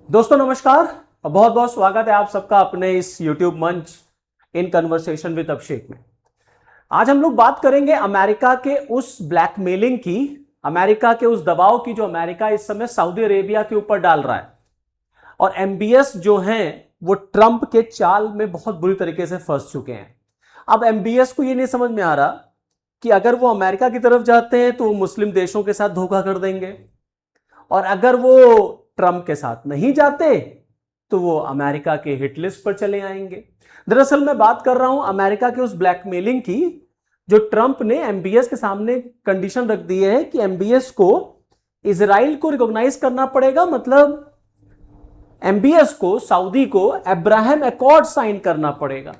दोस्तों नमस्कार और बहुत बहुत स्वागत है आप सबका अपने इस YouTube मंच इन कन्वर्सेशन विद अभिषेक में। आज हम लोग बात करेंगे अमेरिका के उस ब्लैकमेलिंग की, अमेरिका के उस दबाव की जो अमेरिका इस समय सऊदी अरेबिया के ऊपर डाल रहा है। और एमबीएस जो हैं वो ट्रंप के चाल में बहुत बुरी तरीके से फंस चुके हैं। अब एमबीएस को ये नहीं समझ में आ रहा कि अगर वो अमेरिका की तरफ जाते हैं तो वो मुस्लिम देशों के साथ धोखा कर देंगे, और अगर वो ट्रंप के साथ नहीं जाते तो वो अमेरिका के हिट लिस्ट पर चले आएंगे। दरअसल मैं बात कर रहा हूं अमेरिका के उस ब्लैकमेलिंग की जो ट्रंप ने एमबीएस के सामने कंडीशन रख दी है कि एमबीएस को इजराइल को रिकॉग्नाइज करना पड़ेगा। मतलब एमबीएस को, सऊदी को अब्राहम अकॉर्ड साइन करना पड़ेगा।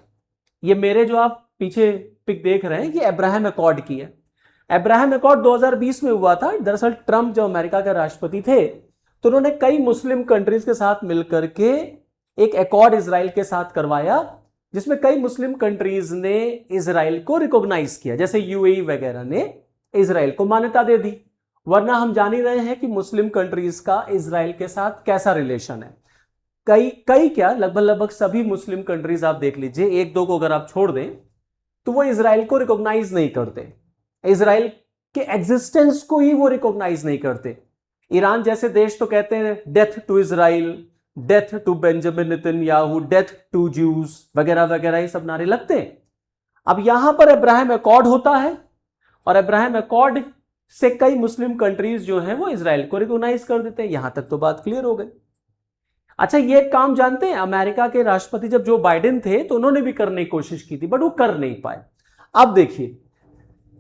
ये मेरे जो आप पीछे पिक देख रहे हैं ये अब्राहम अकॉर्ड की है। अब्राहम अकॉर्ड 2020 में हुआ था। दरअसल ट्रंप जो अमेरिका के राष्ट्रपति थे तो उन्होंने कई मुस्लिम कंट्रीज के साथ मिलकर के एक अकॉर्ड इजराइल के साथ करवाया, जिसमें कई मुस्लिम कंट्रीज ने इजराइल को रिकॉग्नाइज किया, जैसे यूएई वगैरह ने इजराइल को मान्यता दे दी। वरना हम जान ही रहे हैं कि मुस्लिम कंट्रीज का इजराइल के साथ कैसा रिलेशन है। कई कई क्या, लगभग लगभग सभी मुस्लिम कंट्रीज आप देख लीजिए, एक दो को अगर आप छोड़ दें तो वो इजराइल को रिकॉग्नाइज नहीं करते। इजराइल के एग्जिस्टेंस को ही वो रिकॉग्नाइज नहीं करते। ईरान जैसे देश तो कहते हैं death to Israel, death to Benjamin Netanyahu, death to Jews वगैरह वगैरह, ये सब नारे लगते हैं। अब यहां पर अब्राहम अकॉर्ड होता है और अब्राहम अकॉर्ड से कई मुस्लिम कंट्रीज जो हैं वो इजराइल को रिकॉग्नाइज कर देते हैं। यहां तक तो बात क्लियर हो गई। अच्छा, ये काम जानते हैं अमेरिका के राष्ट्रपति जब जो बाइडेन थे तो उन्होंने भी करने की कोशिश की थी, बट वो कर नहीं पाए। अब देखिए,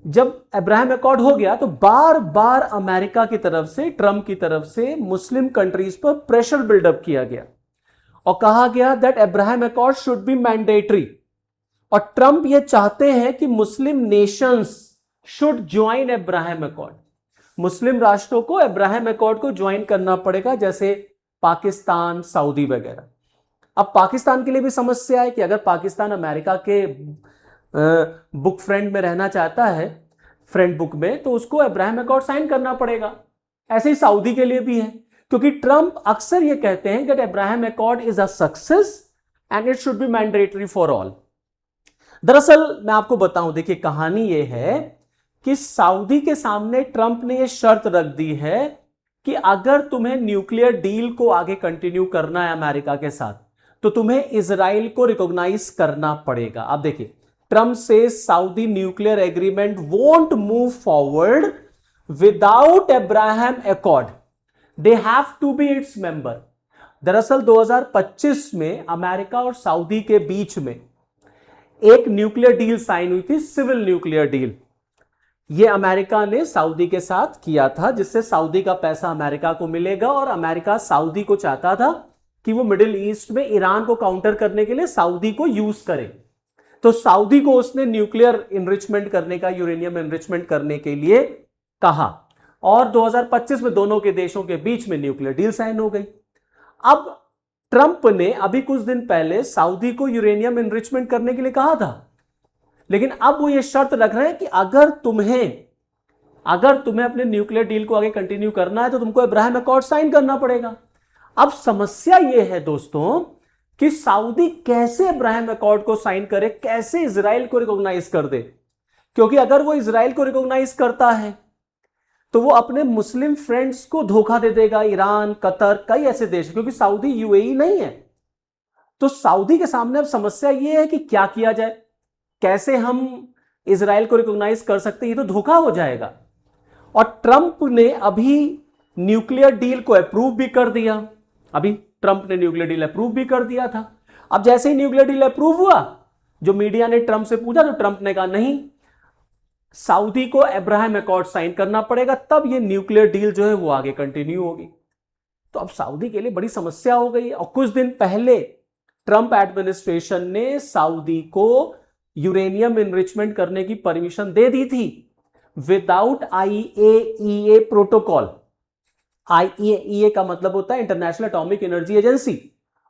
जब अब्राहम अकॉर्ड हो गया तो बार बार अमेरिका की तरफ से, ट्रंप की तरफ से मुस्लिम कंट्रीज पर प्रेशर बिल्डअप किया गया और कहा गया that Abraham accord should be mandatory. और ट्रंप ये चाहते हैं कि Muslim nations should join Abraham accord. मुस्लिम राष्ट्रों को अब्राहम अकॉर्ड को ज्वाइन करना पड़ेगा, जैसे पाकिस्तान, सऊदी वगैरह। अब पाकिस्तान के लिए भी समस्या है कि अगर पाकिस्तान अमेरिका के बुक फ्रेंड में रहना चाहता है, फ्रेंड बुक में, तो उसको अब्राहम अकॉर्ड साइन करना पड़ेगा। ऐसे ही सऊदी के लिए भी है, क्योंकि ट्रंप अक्सर ये कहते हैं कि Abraham accord is a success and it should be mandatory for all. दरअसल मैं आपको बताऊं, देखिए कहानी ये है कि सऊदी के सामने ट्रंप ने यह शर्त रख दी है कि अगर तुम्हें न्यूक्लियर डील को आगे कंटिन्यू करना है अमेरिका के साथ तो तुम्हें इजराइल को रिकॉग्नाइज करना पड़ेगा। अब देखिए, ट्रंप से Saudi nuclear agreement won't move forward without Abraham Accord, they have to be its member. दरअसल 2025 में अमेरिका और सऊदी के बीच में एक न्यूक्लियर डील साइन हुई थी, सिविल न्यूक्लियर डील। यह अमेरिका ने सऊदी के साथ किया था, जिससे सऊदी का पैसा अमेरिका को मिलेगा और अमेरिका सऊदी को चाहता था कि वो मिडिल ईस्ट में ईरान को काउंटर करने के लिए सऊदी को यूज करे। तो सऊदी को उसने न्यूक्लियर इनरिचमेंट करने का, यूरेनियम इनरिचमेंट करने के लिए कहा और 2025 में दोनों के देशों के बीच में न्यूक्लियर डील साइन हो गई। अब ट्रंप ने अभी कुछ दिन पहले सऊदी को यूरेनियम इनरिचमेंट करने के लिए कहा था, लेकिन अब वो ये शर्त रख रहे हैं कि अगर तुम्हें अपने न्यूक्लियर डील को आगे कंटिन्यू करना है तो तुमको अब्राहम अकॉर्ड साइन करना पड़ेगा। अब समस्या यह है दोस्तों कि सऊदी कैसे अब्राहम अकॉर्ड को साइन करे, कैसे इजराइल को रिकॉग्नाइज कर दे। क्योंकि अगर वो इजराइल को रिकॉग्नाइज करता है तो वो अपने मुस्लिम फ्रेंड्स को धोखा दे देगा, ईरान, कतर, कई ऐसे देश, क्योंकि सऊदी यूएई नहीं है। तो सऊदी के सामने अब समस्या यह है कि क्या किया जाए, कैसे हम इजराइल को रिकॉग्नाइज कर सकते हैं, ये तो धोखा हो जाएगा। और ट्रंप ने अभी न्यूक्लियर डील को अप्रूव भी कर दिया। अभी ट्रंप ने न्यूक्लियर डील अप्रूव भी कर दिया था। अब जैसे ही न्यूक्लियर डील अप्रूव हुआ, जो मीडिया ने ट्रंप से पूछा तो ट्रंप ने कहा नहीं, सऊदी को अब्राहम अकॉर्ड साइन करना पड़ेगा, तब ये न्यूक्लियर डील जो है वो आगे कंटिन्यू होगी। तो अब सऊदी के लिए बड़ी समस्या हो गई। और कुछ दिन पहले ट्रंप एडमिनिस्ट्रेशन ने सऊदी को यूरेनियम इनरिचमेंट करने की परमिशन दे दी थी विदाउट आईएईए प्रोटोकॉल। आईएईए का मतलब होता है इंटरनेशनल एटॉमिक एनर्जी एजेंसी,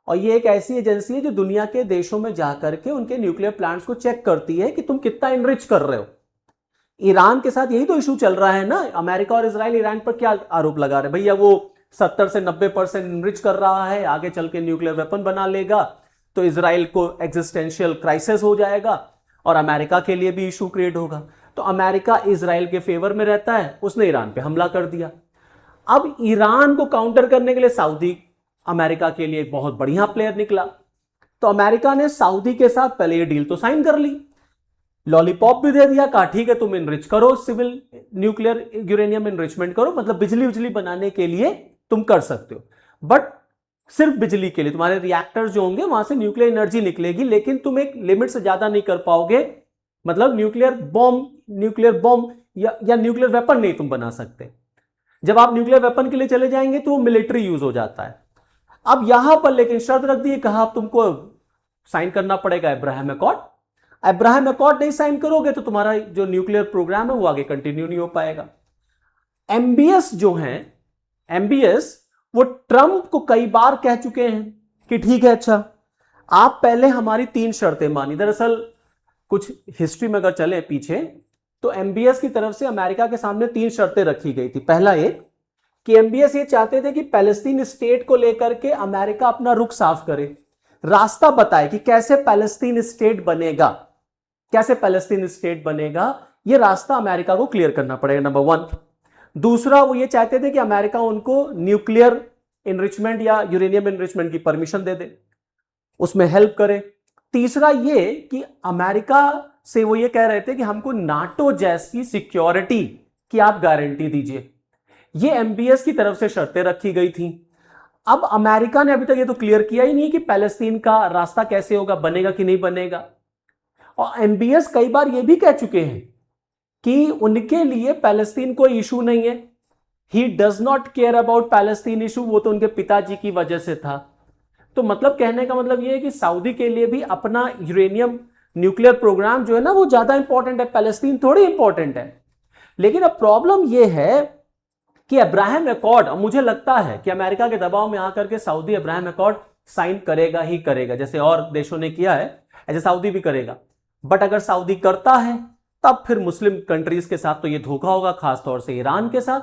और ये एक ऐसी एजेंसी है जो दुनिया के देशों में जाकर के उनके न्यूक्लियर प्लांट्स को चेक करती है कि तुम कितना इनरिच कर रहे हो। ईरान के साथ यही तो इशू चल रहा है ना। अमेरिका और इजराइल ईरान पर क्या आरोप लगा रहे, भैया वो 70 से 90% इनरिच कर रहा है, आगे चल के न्यूक्लियर वेपन बना लेगा तो इजराइल को एग्जिस्टेंशियल क्राइसिस हो जाएगा और अमेरिका के लिए भी इशू क्रिएट होगा। तो अमेरिका इजराइल के फेवर में रहता है, उसने ईरान पे हमला कर दिया। अब ईरान को काउंटर करने के लिए सऊदी अमेरिका के लिए एक बहुत बढ़िया प्लेयर निकला। तो अमेरिका ने सऊदी के साथ पहले ये डील तो साइन कर ली, लॉलीपॉप भी दे दिया, कहा ठीक है तुम इनरिच करो, सिविल न्यूक्लियर यूरेनियम इनरिचमेंट करो, मतलब बिजली बनाने के लिए तुम कर सकते हो, बट सिर्फ बिजली के लिए। तुम्हारे रिएक्टर जो होंगे वहां से न्यूक्लियर एनर्जी निकलेगी, लेकिन तुम एक लिमिट से ज्यादा नहीं कर पाओगे, मतलब न्यूक्लियर बॉम्ब या न्यूक्लियर वेपन नहीं तुम बना सकते। जब आप न्यूक्लियर वेपन के लिए चले जाएंगे तो वो मिलिट्री यूज हो जाता है। अब यहां पर लेकिन शर्त रख दी, कहा तुमको साइन करना पड़ेगा अब्राहम अकॉर्ड। अब्राहम अकॉर्ड नहीं साइन करोगे तो तुम्हारा जो न्यूक्लियर प्रोग्राम है वो आगे कंटिन्यू नहीं हो पाएगा। एमबीएस जो है, एमबीएस वो ट्रंप को कई बार कह चुके हैं कि ठीक है अच्छा आप पहले हमारी 3 शर्तें मानी। दरअसल कुछ हिस्ट्री में अगर चले पीछे तो एमबीएस की तरफ से अमेरिका के सामने 3 शर्तें रखी गई थी। पहला एक कि एमबीएस ये चाहते थे कि पैलेस्टीन स्टेट को लेकर के अमेरिका अपना रुख साफ करे, रास्ता बताए कि कैसे पैलेस्टीन स्टेट बनेगा, कैसे पैलेस्टीन स्टेट बनेगा, ये रास्ता अमेरिका को क्लियर करना पड़ेगा, नंबर 1। दूसरा वो ये चाहते थे कि अमेरिका उनको न्यूक्लियर इनरिचमेंट या यूरेनियम इनरिचमेंट की परमिशन दे दे, उसमें हेल्प करे। तीसरा ये कि अमेरिका से वो ये कह रहे थे कि हमको नाटो जैसी सिक्योरिटी की आप गारंटी दीजिए। ये एमबीएस की तरफ से शर्तें रखी गई थी। अब अमेरिका ने अभी तक ये तो क्लियर किया ही नहीं कि पैलेस्टीन का रास्ता कैसे होगा, बनेगा कि नहीं बनेगा। और एमबीएस कई बार ये भी कह चुके हैं कि उनके लिए पैलेस्टीन कोई इशू नहीं है, he does not care about Palestine issue, वो तो उनके पिताजी की वजह से था। तो मतलब कहने का मतलब ये है कि सऊदी के लिए भी अपना यूरेनियम न्यूक्लियर प्रोग्राम जो है ना वो ज्यादा इंपॉर्टेंट है, पैलेस्टीन थोड़ी इंपॉर्टेंट है। लेकिन अब प्रॉब्लम ये है कि अब्राहम अकॉर्ड, मुझे लगता है कि अमेरिका के दबाव में आकर के सऊदी अब्राहम अकॉर्ड साइन करेगा ही करेगा, जैसे और देशों ने किया है ऐसे सऊदी भी करेगा। बट अगर सऊदी करता है तब फिर मुस्लिम कंट्रीज के साथ तो ये धोखा होगा, खासतौर से ईरान के साथ,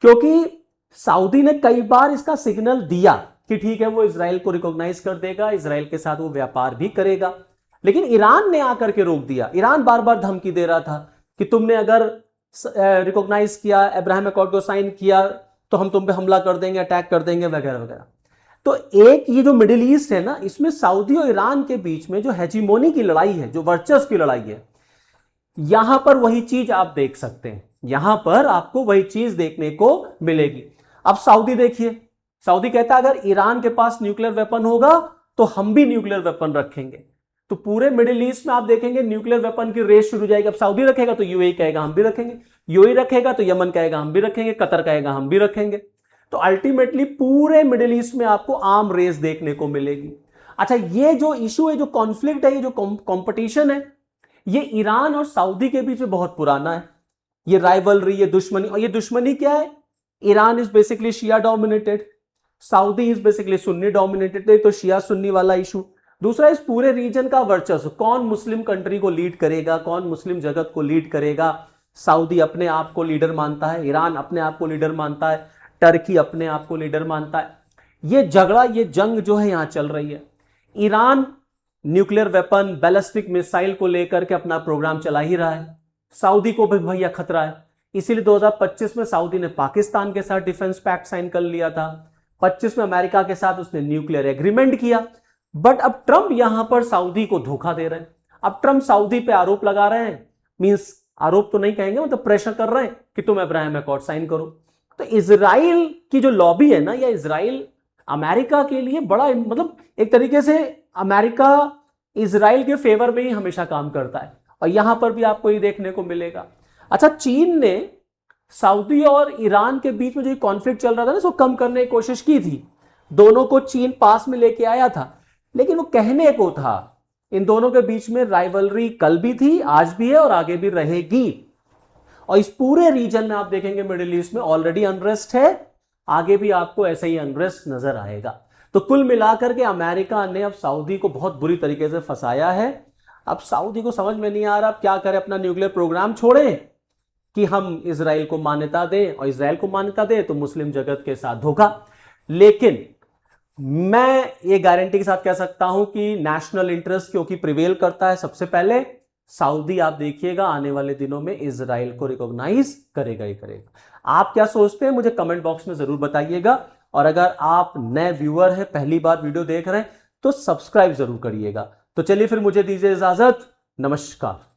क्योंकि सऊदी ने कई बार इसका सिग्नल दिया कि ठीक है वो इजराइल को रिकॉग्नाइज कर देगा, इजराइल के साथ वो व्यापार भी करेगा, लेकिन ईरान ने आकर के रोक दिया। ईरान बार बार धमकी दे रहा था कि तुमने अगर रिकॉग्नाइज किया, अब्राहम अकॉर्ड को साइन किया तो हम तुम पे हमला कर देंगे, अटैक कर देंगे वगैरह वगैरह। तो एक ये जो मिडिल ईस्ट है ना, इसमें सऊदी और ईरान के बीच में जो हेजीमोनी की लड़ाई है, जो वर्चस्व की लड़ाई है, यहां पर वही चीज आप देख सकते हैं, यहां पर आपको वही चीज देखने को मिलेगी। अब सऊदी देखिए, सऊदी कहता है अगर ईरान के पास न्यूक्लियर वेपन होगा तो हम भी न्यूक्लियर वेपन रखेंगे। तो पूरे मिडिल ईस्ट में आप देखेंगे न्यूक्लियर वेपन की रेस शुरू हो जाएगी। अब सऊदी रखेगा तो यूएई कहेगा हम भी रखेंगे, यूएई रखेगा तो यमन कहेगा हम भी रखेंगे, कतर कहेगा हम भी रखेंगे। तो अल्टीमेटली पूरे मिडिल ईस्ट में आपको आर्म रेस देखने को मिलेगी। अच्छा, ये जो इशू है, जो कॉन्फ्लिक्ट है, ये जो कॉम्पिटिशन है, ये ईरान और सऊदी के बीच में बहुत पुराना है। ये राइवलरी, ये दुश्मनी, और ये दुश्मनी क्या है? Iran is basically Shia dominated, Saudi is basically Sunni dominated. तो शिया सुन्नी वाला इशू। दूसरा, इस पूरे रीजन का वर्चस्व, कौन मुस्लिम कंट्री को लीड करेगा, कौन मुस्लिम जगत को लीड करेगा। सऊदी अपने आप को लीडर मानता है, ईरान अपने आप को लीडर मानता है, टर्की अपने आप को लीडर मानता है। ये झगड़ा, ये जंग जो है यहां चल रही है। Iran nuclear weapon, ballistic missile को लेकर के अपना प्रोग्राम चला ही रहा है। सऊदी को भी भैया खतरा है, इसीलिए 2025 में सऊदी ने पाकिस्तान के साथ डिफेंस पैक्ट साइन कर लिया था। 25 में अमेरिका के साथ उसने न्यूक्लियर एग्रीमेंट किया। बट अब ट्रंप यहां पर सऊदी को धोखा दे रहे हैं। अब ट्रंप सऊदी पे आरोप लगा रहे हैं, मींस आरोप तो नहीं कहेंगे, मतलब प्रेशर कर रहे हैं कि तुम अब्राहम अकॉर्ड साइन करो। तो इजराइल की जो लॉबी है ना, या इजराइल अमेरिका के लिए बड़ा, मतलब एक तरीके से अमेरिका इजराइल के फेवर में ही हमेशा काम करता है, और यहां पर भी आपको ये देखने को मिलेगा। अच्छा, चीन ने सऊदी और ईरान के बीच में जो कॉन्फ्लिक्ट चल रहा था ना, उसको कम करने की कोशिश की थी। दोनों को चीन पास में लेके आया था, लेकिन वो कहने को था। इन दोनों के बीच में राइवलरी कल भी थी, आज भी है और आगे भी रहेगी। और इस पूरे रीजन में आप देखेंगे मिडिल ईस्ट में ऑलरेडी अनरेस्ट है, आगे भी आपको ऐसे ही अनरेस्ट नजर आएगा। तो कुल मिलाकर के अमेरिका ने अब सऊदी को बहुत बुरी तरीके से फंसाया है। अब सऊदी को समझ में नहीं आ रहा अब क्या करे, अपना न्यूक्लियर प्रोग्राम छोड़े कि हम इजराइल को मान्यता दें, और इजराइल को मान्यता दें तो मुस्लिम जगत के साथ धोखा। लेकिन मैं ये गारंटी के साथ कह सकता हूं कि नेशनल इंटरेस्ट क्योंकि प्रिवेल करता है, सबसे पहले सऊदी आप देखिएगा आने वाले दिनों में इजराइल को रिकॉग्नाइज करेगा ही करेगा। आप क्या सोचते हैं मुझे कमेंट बॉक्स में जरूर बताइएगा, और अगर आप नए व्यूअर हैं, पहली बार वीडियो देख रहे हैं, तो सब्सक्राइब जरूर करिएगा। तो चलिए फिर मुझे दीजिए इजाजत, नमस्कार।